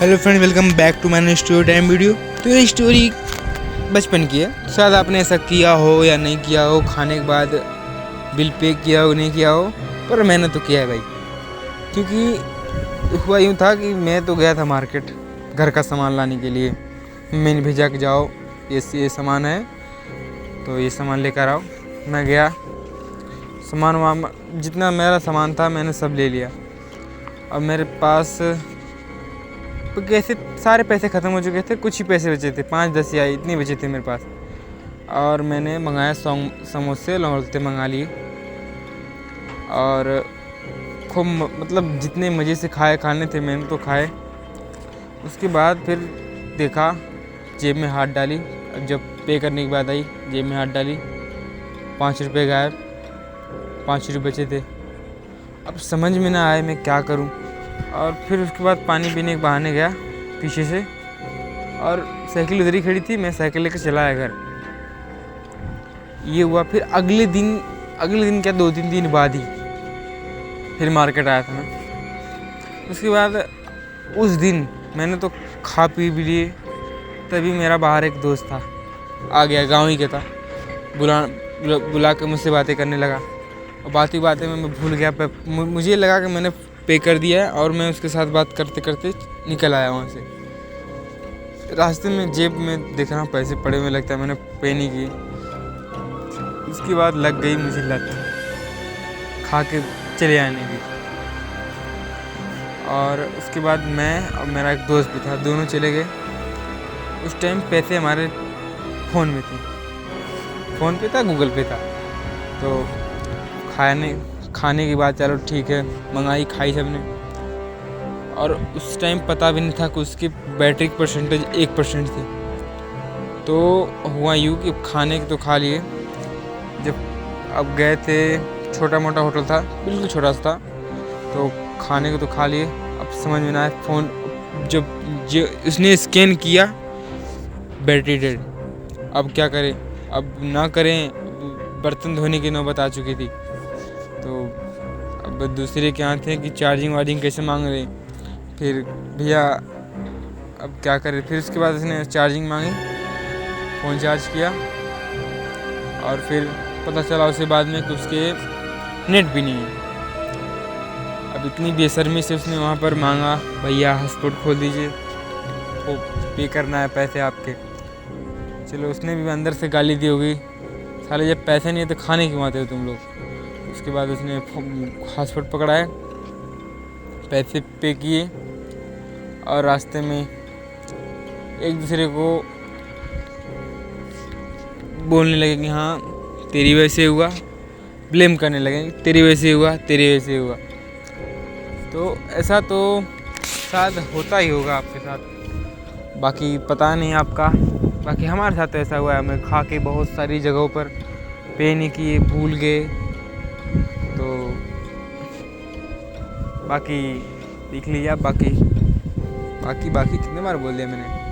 Hello friend, welcome back to my story time video. तो ये story बचपन की है। शायद आपने ऐसा किया हो या नहीं किया हो, खाने के बाद बिल पे किया हो नहीं किया हो, पर मैंने तो किया है भाई। क्योंकि हुआ यूँ था कि मैं तो गया था मार्केट घर का सामान लाने के लिए। मैंने भेजा कि जाओ ये सामान है तो ये सामान लेकर आओ। मैं गया, सामान वहाँ जितना मेरा सामान था मैंने सब ले लिया। अब मेरे पास कैसे सारे पैसे ख़त्म हो चुके थे, कुछ ही पैसे बचे थे, 5-10 या इतने बचे थे मेरे पास। और मैंने मंगाया समोसे लौंगड़ते मंगा लिए और खूब मतलब जितने मज़े से खाने थे मैंने तो खाए। उसके बाद फिर देखा, जेब में हाथ डाली। जब पे करने के बाद आई, जेब में हाथ डाली, 5 रुपये गायब, 5 रुपये बचे थे। अब समझ में ना आए मैं क्या करूं। और फिर उसके बाद पानी पीने के बहाने गया पीछे से, और साइकिल उधर ही खड़ी थी, मैं साइकिल लेकर चला आया घर। ये हुआ। फिर अगले दिन क्या 2-3 दिन बाद ही फिर मार्केट आया था मैं। उसके बाद उस दिन मैंने तो खा पी भी लिए। तभी मेरा बाहर एक दोस्त था, आ गया, गाँव ही का था। बुला के मुझसे बातें करने लगा और बातें में मैं भूल गया। मुझे लगा कि मैंने पे कर दिया है और मैं उसके साथ बात करते करते निकल आया वहाँ से। रास्ते में जेब में देख रहा पैसे पड़े हुए, लगता है मैंने पे नहीं किए। उसके बाद लग गई मुझे लत खा के चले आने की। और उसके बाद मैं और मेरा एक दोस्त भी था, दोनों चले गए। उस टाइम पैसे हमारे फ़ोन में थे, फ़ोन पे था, गूगल पे था। तो खाने के बाद चलो ठीक है, मंगाई, खाई सबने। और उस टाइम पता भी नहीं था कि उसकी बैटरी की परसेंटेज 1% थी। तो हुआ यूँ कि खाने के तो खा लिए। जब अब गए थे, छोटा मोटा होटल था, बिल्कुल छोटा सा था, तो खाने को तो खा लिए। अब समझ में ना आया, फ़ोन जो उसने स्कैन किया, बैटरी डेड। अब क्या करें, अब ना करें, बर्तन धोने की नौबत आ चुकी थी। तो अब दूसरे के यहाँ थे कि चार्जिंग कैसे मांग रहे। फिर भैया अब क्या करें। फिर उसके बाद उसने चार्जिंग मांगी, फ़ोन चार्ज किया और फिर पता चला उसे बाद में कि उसके नेट भी नहीं है। अब इतनी बेशर्मी से उसने वहाँ पर मांगा, भैया हॉटस्पॉट खोल दीजिए, वो पे करना है पैसे आपके। चलो, उसने भी अंदर से गाली दी होगी, साले जब पैसे नहीं है तो खाने क्यों आते हो तुम लोग। उसके बाद उसने हॉटस्पॉट पकड़ाया, पैसे पे किए और रास्ते में एक दूसरे को बोलने लगे कि हाँ तेरी वजह से हुआ, ब्लेम करने लगे, तेरी वजह से हुआ, तेरी वजह से हुआ। तो ऐसा तो शायद होता ही होगा आपके साथ, बाकी पता नहीं आपका। बाकी हमारे साथ तो ऐसा हुआ है, हमें खा के बहुत सारी जगहों पर पे नहीं किए, भूल गए। तो बाकी देख लीजिए आप। बाकी कितने बार बोल दिया मैंने।